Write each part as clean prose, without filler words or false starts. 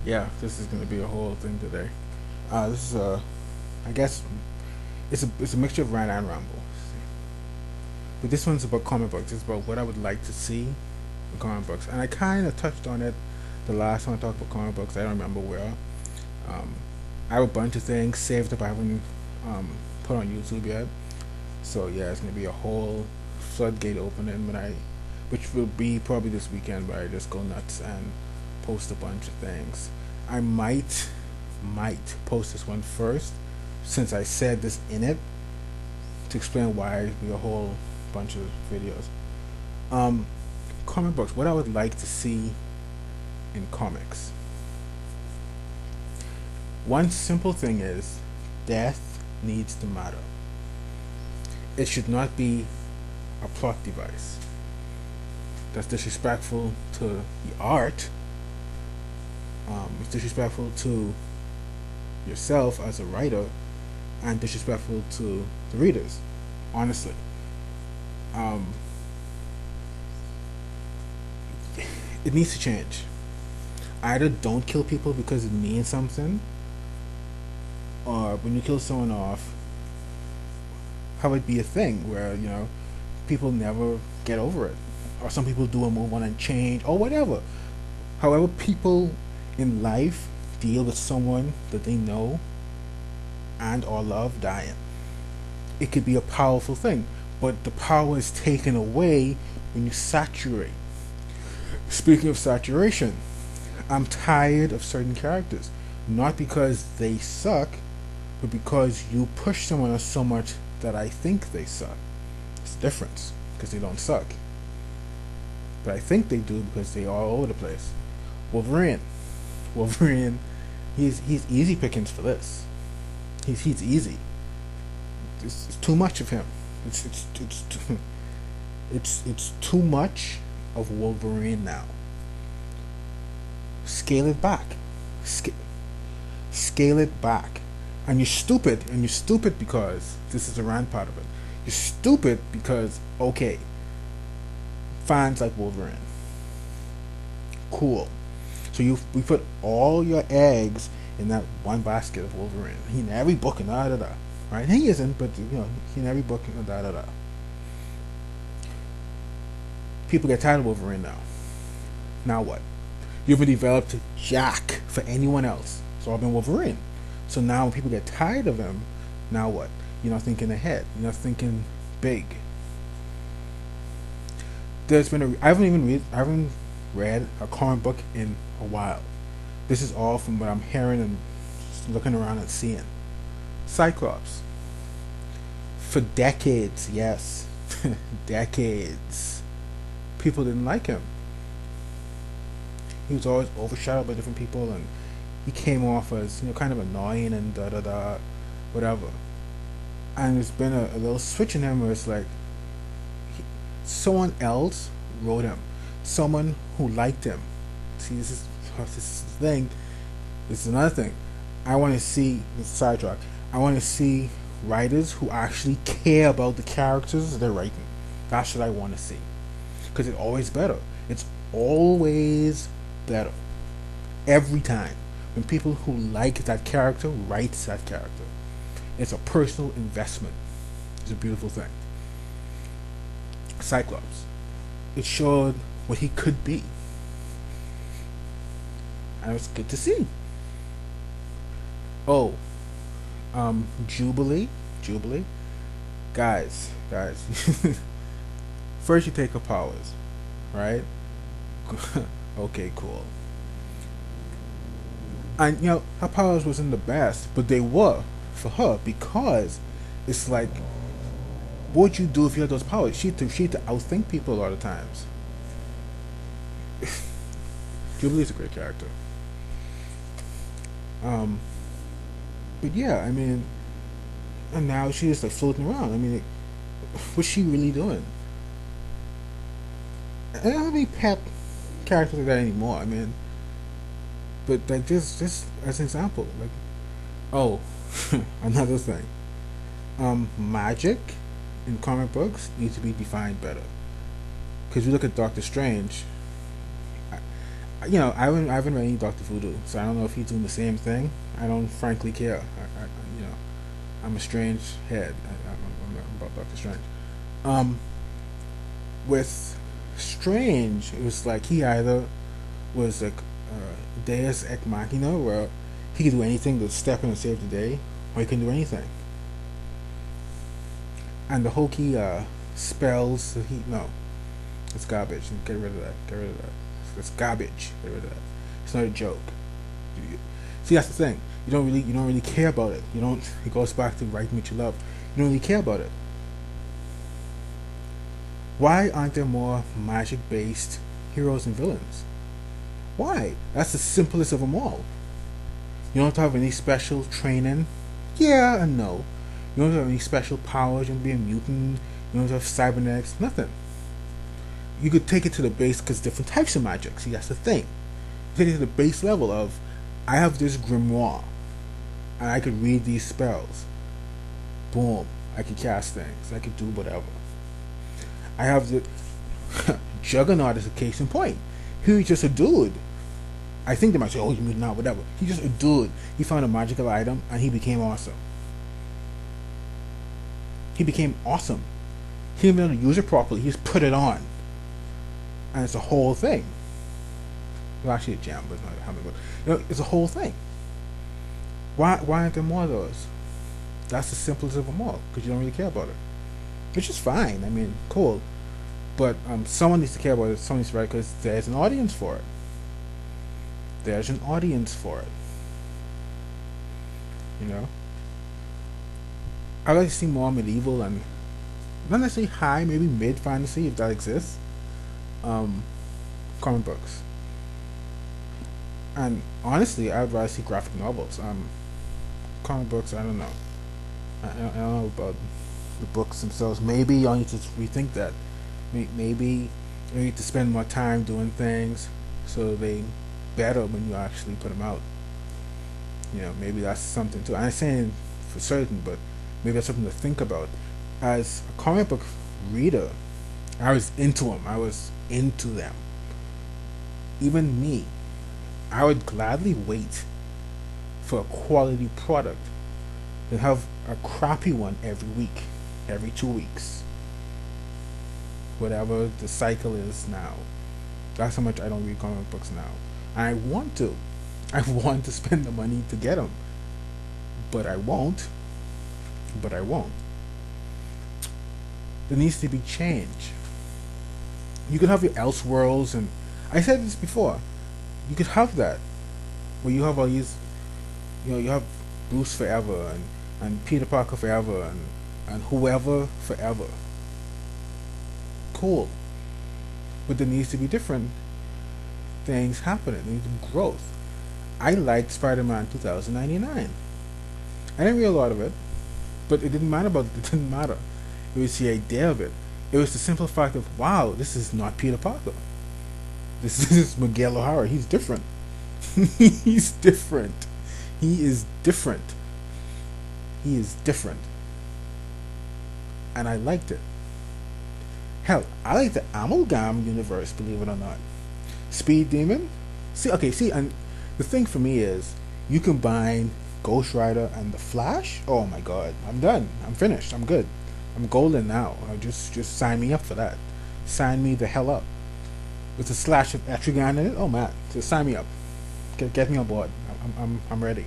Yeah, this is gonna be a whole thing today. This is I guess it's a mixture of rant and ramble, but this one's about comic books. It's about what I would like to see in comic books, and I kind of touched on it the last time I talked about comic books. I don't remember where. Um, I have a bunch of things saved up I haven't put on YouTube yet, so yeah, it's gonna be a whole floodgate opening which will be probably this weekend, where I just go nuts and post a bunch of things. I might post this one first, since I said this in it, to explain why it'd be a whole bunch of videos. Um, Comic books. What I would like to see in comics. One simple thing is, death needs to matter. It should not be a plot device that's disrespectful to the art. It's disrespectful to yourself as a writer, and disrespectful to the readers. Honestly, um, it needs to change. Either don't kill people because it means something, or when you kill someone off, have it be a thing where people never get over it, or some people do a move on and change, or whatever. However, people in life deal with someone that they know and or love dying. It could be a powerful thing, but the power is taken away when you saturate. Speaking of saturation, I'm tired of certain characters. Not because they suck, but because you push someone so much that I think they suck. It's a difference, because they don't suck. But I think they do because they are all over the place. Wolverine. Wolverine, he's easy pickings for this. He's easy. It's too much of him. It's too much of Wolverine now. Scale it back. Sc- Scale it back. And you're stupid. And you're stupid because this is the rant part of it. You're stupid because, okay, fans like Wolverine. Cool. So we put all your eggs in that one basket of Wolverine. He in every book and da da da. Right? He isn't, but he in every book and da da da. People get tired of Wolverine now. Now what? You haven't developed Jack for anyone else. It's all been Wolverine. So now when people get tired of him, now what? You're not thinking ahead. You're not thinking big. I haven't read a comic book in a while. This is all from what I'm hearing and looking around and seeing. Cyclops. For decades, yes. Decades. People didn't like him. He was always overshadowed by different people, and he came off as kind of annoying and da da da, whatever. And there's been a little switch in him where it's like someone else wrote him, someone who liked him. See, this is the thing. This is another thing. I want to see this sidetrack. I want to see writers who actually care about the characters they're writing. That's what I want to see, because it's always better. It's always better every time when people who like that character writes that character. It's a personal investment. It's a beautiful thing. Cyclops. It showed what he could be, and it was good to see. Oh, Jubilee, guys. First, you take her powers, right? Okay, cool. And her powers wasn't the best, but they were for her, because it's like, what would you do if you had those powers? She had to outthink people a lot of times. Jubilee's a great character. Um, but yeah, I mean, and now she's just like floating around. I mean, what's she really doing? I don't have any pet characters like that anymore. I mean, but like just as an example, like, oh, another thing. Magic in comic books needs to be defined better. Because you look at Doctor Strange, I, I haven't read any Doctor Voodoo, so I don't know if he's doing the same thing. I don't frankly care. You know, I'm a strange head. I'm about Doctor Strange. Um, with Strange, it was like he either was like Deus Ex Machina, where he could do anything to step in and save the day, or he couldn't do anything. And the hokey spells, he no, it's garbage. Get rid of that. Get rid of that. It's garbage. Get rid of that. It's not a joke. See, that's the thing. You don't really care about it. You don't. It goes back to writing what you love. You don't really care about it. Why aren't there more magic-based heroes and villains? Why? That's the simplest of them all. You don't have any special training. Yeah and no. You don't have any special powers. You don't be a mutant. You don't have cybernetics. Nothing. You could take it to the base because different types of magic. See, that's the thing. You take it to the base level of, I have this grimoire, and I could read these spells. Boom. I could cast things. I could do whatever. I have the Juggernaut is a case in point. He was just a dude. I think they might say, "Oh, you mean not whatever." He's just a dude. He found a magical item and he became awesome. He became awesome. He didn't even know to use it properly. He just put it on, and it's a whole thing. Well, actually, a gem, but not how many. It's a whole thing. Why aren't there more of those? That's the simplest of them all because you don't really care about it, which is fine. I mean, cool, but someone needs to care about it. Someone needs to write because there's an audience for it. There's an audience for it. You know, I like to see more medieval and not necessarily high, maybe mid fantasy if that exists. Comic books, and honestly, I'd rather see graphic novels. Comic books, I don't know. I don't know about the books themselves. Maybe I need to rethink that. Maybe you need to spend more time doing things so they better when you actually put them out. Maybe that's something too. I'm not saying for certain, but maybe that's something to think about. As a comic book reader, I was into them. I was into them. Even me, I would gladly wait for a quality product than have a crappy one every week, every 2 weeks. Whatever the cycle is now. That's how much I don't read comic books now. And I want to. I want to spend the money to get them. But I won't. But I won't. There needs to be change. You could have your Elseworlds, and I said this before. You could have that, where you have all these, you have Bruce forever, and Peter Parker forever, and whoever forever. Cool. But there needs to be different things happening. There needs to be growth. I liked Spider-Man 2099. I didn't read a lot of it, but it didn't matter about it. It didn't matter. It was the idea of it. It was the simple fact of, wow, this is not Peter Parker. This is Miguel O'Hara. He's different. He's different. He is different. He is different. And I liked it. Hell, I like the Amalgam universe, believe it or not. Speed Demon? See, and the thing for me is, you combine Ghost Rider and the Flash? Oh my god, I'm done. I'm finished. I'm good. I'm golden now. Just sign me up for that. Sign me the hell up. With a slash of Etrigan in it? Oh man, just sign me up. Get me on board. I'm ready.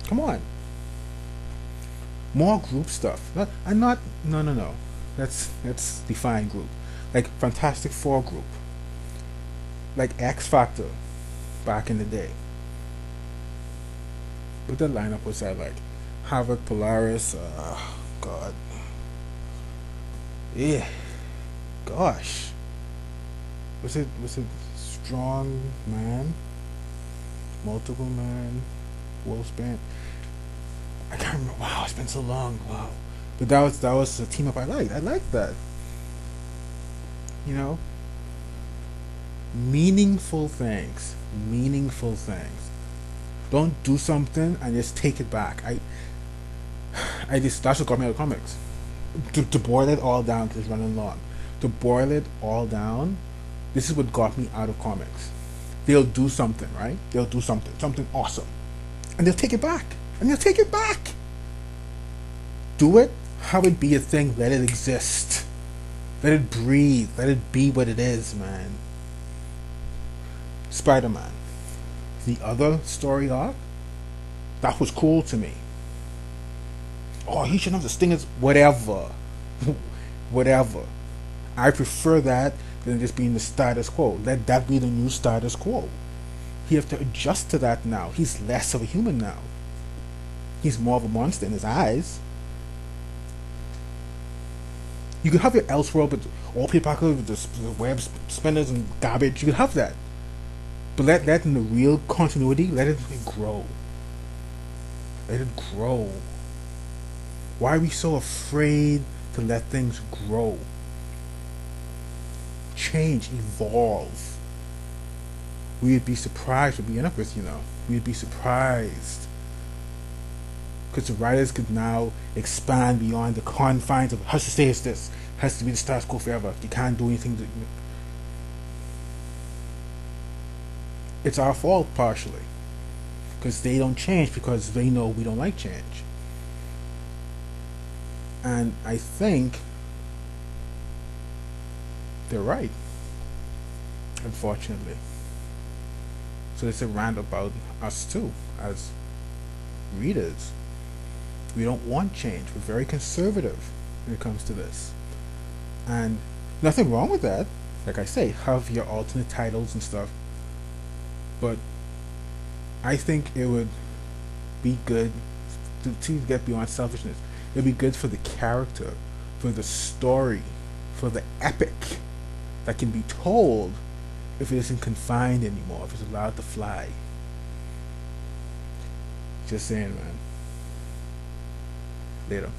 Come on. More group stuff. No. Let's define group. Like Fantastic Four group. Like X Factor back in the day. What the lineup was that like? Havoc, Polaris, God. Yeah. Gosh. Was it Strong Man? Multiple Man? Wolfsbane? I can't remember. Wow, it's been so long. Wow. But that was a team up I liked. I liked that. Meaningful things. Meaningful things. Don't do something and just take it back. That's what got me out of comics. To boil it all down because it's running long. To boil it all down, this is what got me out of comics. they'll do something, right? They'll do something awesome, and they'll take it back, and they'll take it back. Do it, have it be a thing. Let it exist. Let it breathe. Let it be what it is, man. Spider-Man, the other story arc, that was cool to me. Oh, he shouldn't have the stingers. Whatever, whatever. I prefer that than just being the status quo. Let that be the new status quo. He has to adjust to that now. He's less of a human now. He's more of a monster in his eyes. You could have your Elseworld with all people with the web spinners and garbage. You could have that. But let that in the real continuity, let it grow. Let it grow. Why are we so afraid to let things grow? Change, evolve. We would be surprised with the universe, We would be surprised. Because the writers could now expand beyond the confines of has to stay as this, has to be the status quo forever. You can't do anything to, it's our fault partially. Because they don't change because they know we don't like change. And I think they're right, unfortunately. So it's a rant about us too, as readers. We don't want change. We're very conservative when it comes to this. And nothing wrong with that. Like I say, have your alternate titles and stuff. But I think it would be good to get beyond selfishness. It would be good for the character, for the story, for the epic that can be told if it isn't confined anymore, if it's allowed to fly. Just saying, man. Later.